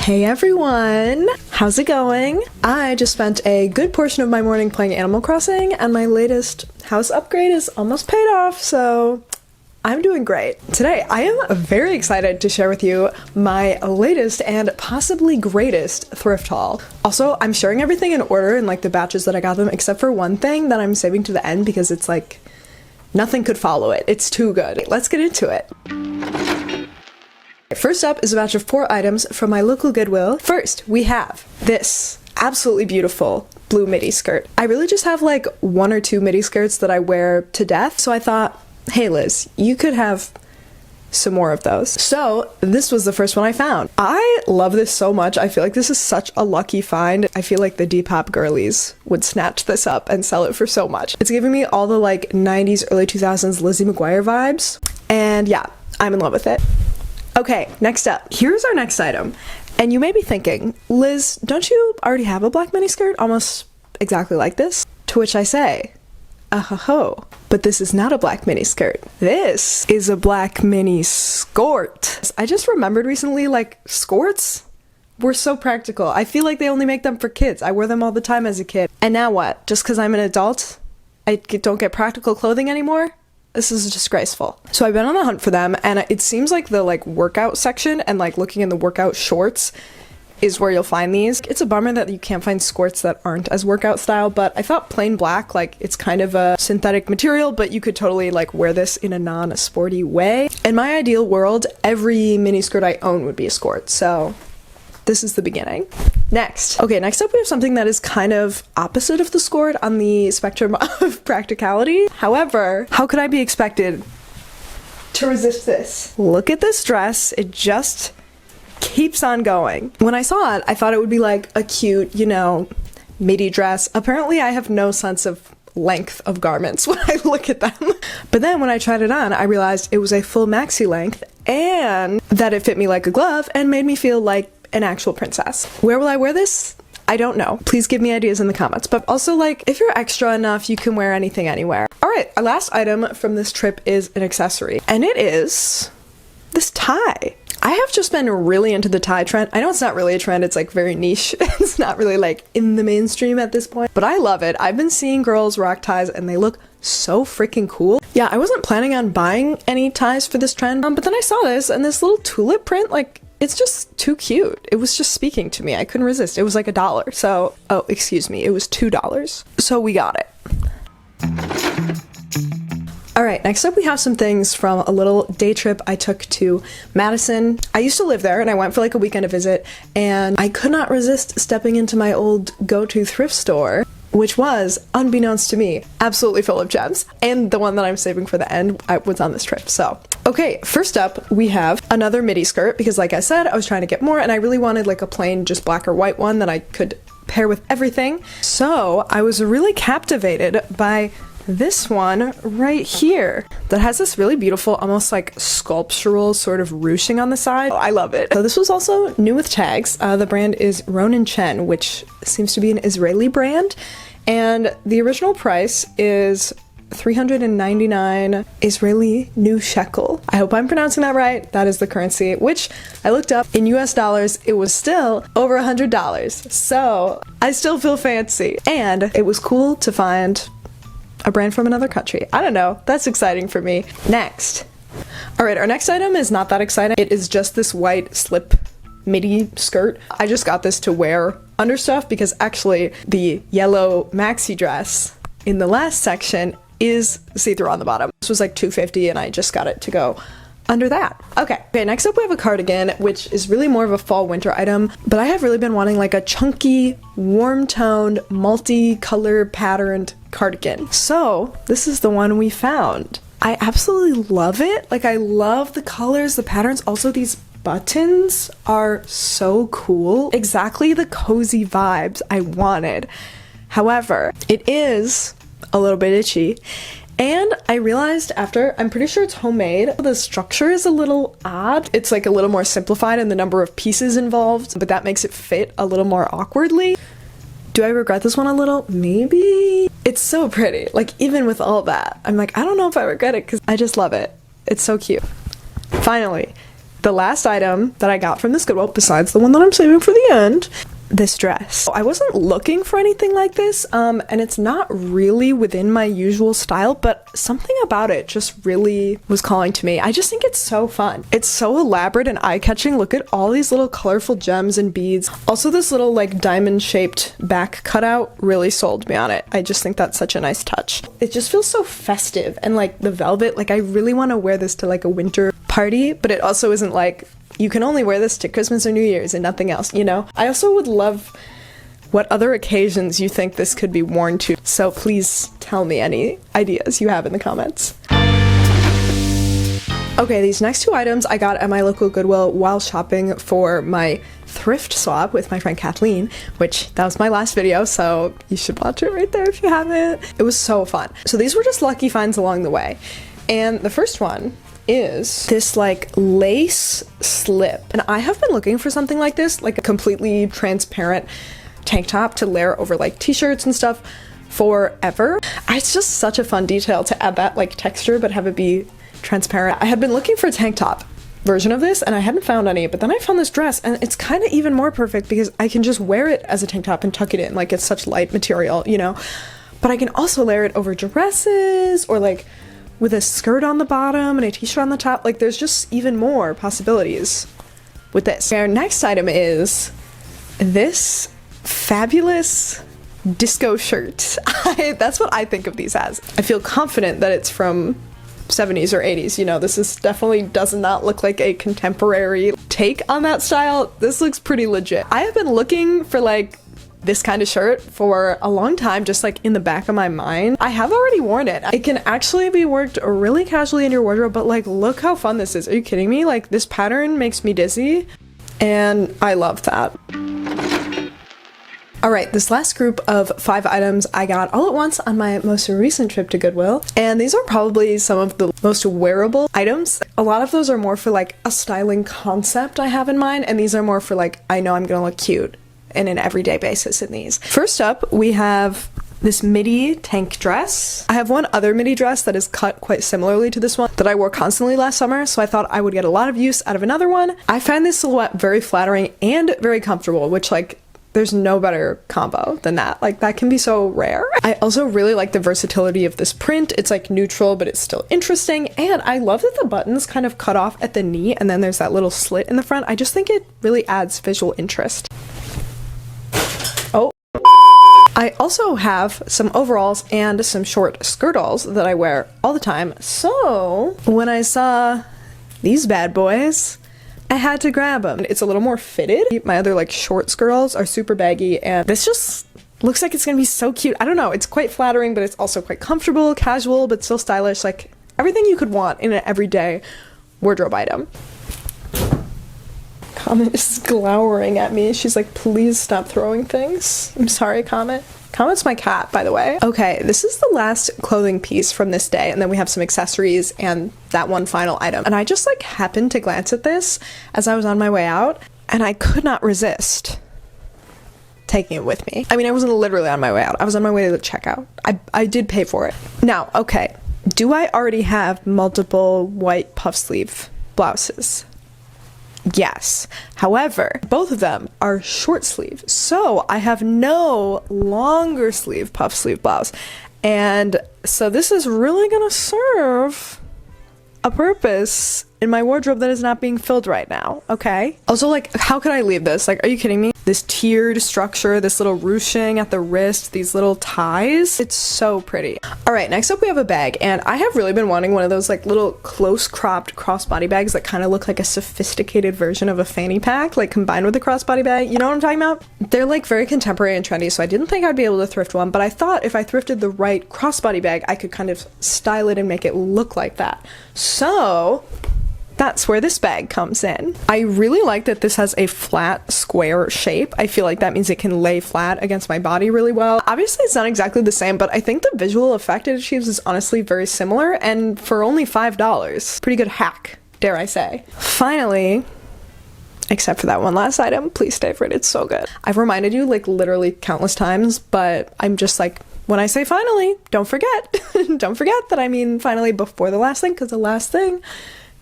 Hey everyone! How's it going? I just spent a good portion of my morning playing Animal Crossing, and my latest house upgrade is almost paid off, so I'm doing great. Today, I am very excited to share with you my latest and possibly greatest thrift haul. Also, I'm sharing everything in order in like the batches that I got them, except for one thing that I'm saving to the end because it's like nothing could follow it. It's too good. Let's get into it. First up is a batch of 4 items from my local Goodwill. First, we have this absolutely beautiful blue midi skirt. I really just have like 1 or 2 midi skirts that I wear to death, so I thought, hey Liz, you could have some more of those. So this was the first one I found. I love this so much. I feel like this is such a lucky find. I feel like the Depop girlies would snatch this up and sell it for so much. It's giving me all the like 90s, early 2000s Lizzie McGuire vibes, and yeah, I'm in love with it. Okay, next up. Here's our next item. And you may be thinking, Liz, don't you already have a black mini skirt almost exactly like this? To which I say, ho, but this is not a black mini skirt. This is a black mini skort. I just remembered recently, like, skorts were so practical. I feel like they only make them for kids. I wore them all the time as a kid. And now what? Just because I'm an adult, I don't get practical clothing anymore? This is disgraceful. So I've been on the hunt for them, and it seems like the like workout section and like looking in the workout shorts is where you'll find these. It's a bummer that you can't find skorts that aren't as workout style, but I thought plain black, like it's kind of a synthetic material, but you could totally like wear this in a non-sporty way. In my ideal world, every mini skirt I own would be a skort, so this is the beginning. Next up we have something that is kind of opposite of the skort on the spectrum of practicality. However, how could I be expected to resist this? Look at this dress. It just keeps on going. When I saw it, I thought it would be like a cute, you know, midi dress. Apparently, I have no sense of length of garments when I look at them. But then when I tried it on, I realized it was a full maxi length and that it fit me like a glove and made me feel like an actual princess. Where will I wear this? I don't know. Please give me ideas in the comments. But also, like, if you're extra enough, you can wear anything anywhere. All right, our last item from this trip is an accessory, and it is this tie. I have just been really into the tie trend. I know it's not really a trend, it's like very niche. It's not really like in the mainstream at this point, but I love it. I've been seeing girls rock ties and they look so freaking cool. Yeah, I wasn't planning on buying any ties for this trend, but then I saw this and this little tulip print, like, it's just too cute. It was just speaking to me. I couldn't resist. It was like $1. So, oh, excuse me, it was $2. So we got it. All right, next up we have some things from a little day trip I took to Madison. I used to live there and I went for like a weekend to visit, and I could not resist stepping into my old go-to thrift store, which was, unbeknownst to me, absolutely full of gems. And the one that I'm saving for the end was on this trip, so. Okay, first up, we have another midi skirt, because like I said, I was trying to get more, and I really wanted like a plain, just black or white one that I could pair with everything. So I was really captivated by this one right here that has this really beautiful, almost like sculptural sort of ruching on the side. Oh, I love it. So this was also new with tags. The brand is Ronin Chen, which seems to be an Israeli brand, and the original price is 399 Israeli new shekel. I hope I'm pronouncing that right. That is the currency, which I looked up in US dollars. It was still over $100. So I still feel fancy. And it was cool to find a brand from another country. I don't know. That's exciting for me. Next. All right, our next item is not that exciting. It is just this white slip midi skirt. I just got this to wear under stuff because actually the yellow maxi dress in the last section is see-through on the bottom. This was like $250 and I just got it to go under that. Okay, next up we have a cardigan, which is really more of a fall-winter item, but I have really been wanting like a chunky, warm-toned, multi-color patterned cardigan. So this is the one we found. I absolutely love it. Like, I love the colors, the patterns. Also, these buttons are so cool. Exactly the cozy vibes I wanted. However, it is a little bit itchy. And I realized after, I'm pretty sure it's homemade, the structure is a little odd. It's like a little more simplified in the number of pieces involved, but that makes it fit a little more awkwardly. Do I regret this one a little? Maybe. It's so pretty. Like, even with all that, I'm like, I don't know if I regret it because I just love it. It's so cute. Finally, the last item that I got from this Goodwill, besides the one that I'm saving for the end, this dress. I wasn't looking for anything like this, and it's not really within my usual style, but something about it just really was calling to me. I just think it's so fun. It's so elaborate and eye-catching. Look at all these little colorful gems and beads. Also, this little like diamond-shaped back cutout really sold me on it. I just think that's such a nice touch. It just feels so festive, and like the velvet, like I really want to wear this to like a winter party, but it also isn't like you can only wear this to Christmas or New Year's and nothing else, you know? I also would love what other occasions you think this could be worn to, so please tell me any ideas you have in the comments. Okay, these next two items I got at my local Goodwill while shopping for my thrift swap with my friend Kathleen, which that was my last video, so you should watch it right there if you haven't. It was so fun. So these were just lucky finds along the way. And the first one is this like lace slip, and I have been looking for something like this, like a completely transparent tank top to layer over like t-shirts and stuff forever. It's just such a fun detail to add that like texture but have it be transparent. I had been looking for a tank top version of this and I hadn't found any, but then I found this dress and it's kind of even more perfect because I can just wear it as a tank top and tuck it in, like it's such light material, you know, but I can also layer it over dresses or like with a skirt on the bottom and a t-shirt on the top. Like there's just even more possibilities with this. Our next item is this fabulous disco shirt. That's what I think of these as. I feel confident that it's from 70s or 80s, you know, this is definitely does not look like a contemporary take on that style. This looks pretty legit. I have been looking for like this kind of shirt for a long time, just like in the back of my mind. I have already worn it. It can actually be worked really casually in your wardrobe, but like look how fun this is. Are you kidding me? Like this pattern makes me dizzy and I love that. All right, this last group of 5 items I got all at once on my most recent trip to Goodwill, and these are probably some of the most wearable items. A lot of those are more for like a styling concept I have in mind, and these are more for like, I know I'm gonna look cute in an everyday basis in these. First up, we have this midi tank dress. I have one other midi dress that is cut quite similarly to this one that I wore constantly last summer, so I thought I would get a lot of use out of another one. I find this silhouette very flattering and very comfortable, which like there's no better combo than that. Like that can be so rare. I also really like the versatility of this print. It's like neutral, but it's still interesting. And I love that the buttons kind of cut off at the knee and then there's that little slit in the front. I just think it really adds visual interest. Oh. I also have some overalls and some short skirtals that I wear all the time. So when I saw these bad boys, I had to grab them. It's a little more fitted. My other like short skirtals are super baggy and this just looks like it's gonna be so cute. I don't know, it's quite flattering, but it's also quite comfortable, casual, but still stylish. Like everything you could want in an everyday wardrobe item. Comet is glowering at me. She's like, please stop throwing things. I'm sorry, Comet. Comet's my cat, by the way. Okay, this is the last clothing piece from this day, and then we have some accessories and that one final item. And I just like happened to glance at this as I was on my way out, and I could not resist taking it with me. I mean, I wasn't literally on my way out. I was on my way to the checkout. I did pay for it. Now, okay, do I already have multiple white puff sleeve blouses? Yes. However, both of them are short sleeve, so I have no longer sleeve puff sleeve blouse. And so this is really gonna serve a purpose in my wardrobe that is not being filled right now, okay? Also, like, how could I leave this? Like, are you kidding me? This tiered structure, this little ruching at the wrist, these little ties. It's so pretty. All right, next up we have a bag, and I have really been wanting one of those like little close cropped crossbody bags that kind of look like a sophisticated version of a fanny pack, like combined with a crossbody bag. You know what I'm talking about? They're like very contemporary and trendy, so I didn't think I'd be able to thrift one, but I thought if I thrifted the right crossbody bag, I could kind of style it and make it look like that. So that's where this bag comes in. I really like that this has a flat square shape. I feel like that means it can lay flat against my body really well. Obviously it's not exactly the same, but I think the visual effect it achieves is honestly very similar, and for only $5. Pretty good hack, dare I say. Finally, except for that one last item, please stay for it, it's so good. I've reminded you like literally countless times, but I'm just like, when I say finally, don't forget. Don't forget that I mean finally before the last thing, because the last thing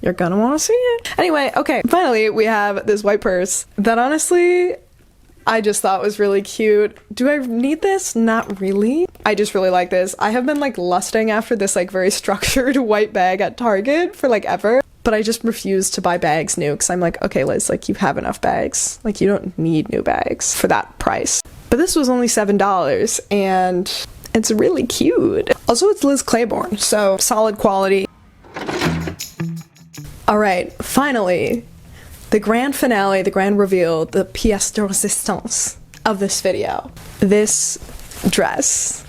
You're gonna want to see it. Anyway, okay, finally we have this white purse that honestly I just thought was really cute. Do I need this? Not really. I just really like this. I have been like lusting after this like very structured white bag at Target for like ever, but I just refuse to buy bags new because I'm like, okay, Liz, like you have enough bags. Like you don't need new bags for that price. But this was only $7 and it's really cute. Also, it's Liz Claiborne, so solid quality. All right, finally, the grand finale, the grand reveal, the pièce de résistance of this video. This dress.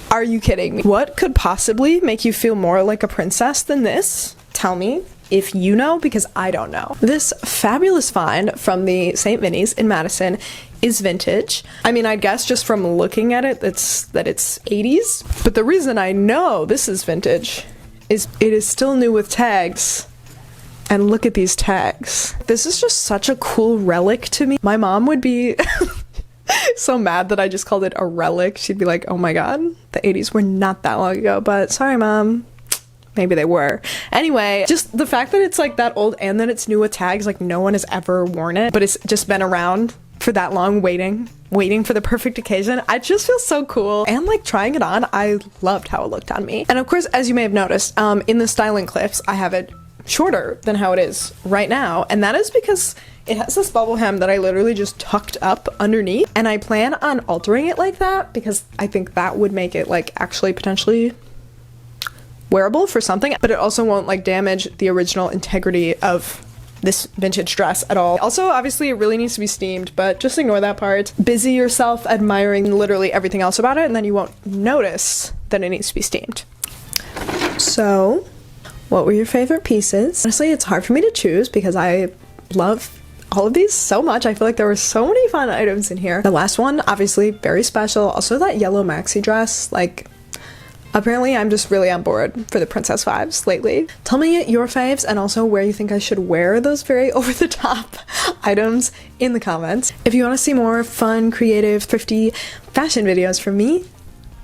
Are you kidding me? What could possibly make you feel more like a princess than this? Tell me if you know, because I don't know. This fabulous find from the St. Vinny's in Madison is vintage. I mean, I guess just from looking at it, that it's 80s. But the reason I know this is vintage is it is still new with tags. And look at these tags. This is just such a cool relic to me. My mom would be so mad that I just called it a relic. She'd be like, oh my god, the 80s were not that long ago, but sorry mom. Maybe they were. Anyway, just the fact that it's like that old and that it's new with tags, like no one has ever worn it, but it's just been around for that long waiting for the perfect occasion. I just feel so cool. And like trying it on, I loved how it looked on me. And of course, as you may have noticed, in the styling clips, I have it shorter than how it is right now, and that is because it has this bubble hem that I literally just tucked up underneath, and I plan on altering it like that because I think that would make it like actually potentially wearable for something, but it also won't like damage the original integrity of this vintage dress at all. Also, obviously it really needs to be steamed, but just ignore that part. Busy yourself admiring literally everything else about it, and then you won't notice that it needs to be steamed. So what were your favorite pieces? Honestly, it's hard for me to choose because I love all of these so much. I feel like there were so many fun items in here. The last one, obviously, very special. Also, that yellow maxi dress, like, apparently I'm just really on board for the princess vibes lately. Tell me your faves and also where you think I should wear those very over-the-top items in the comments. If you want to see more fun, creative, thrifty fashion videos from me,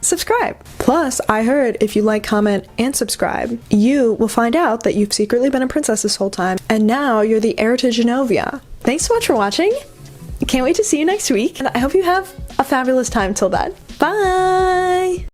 subscribe. Plus, I heard if you like, comment, and subscribe, you will find out that you've secretly been a princess this whole time, and now you're the heir to Genovia. Thanks so much for watching. Can't wait to see you next week, and I hope you have a fabulous time till then. Bye!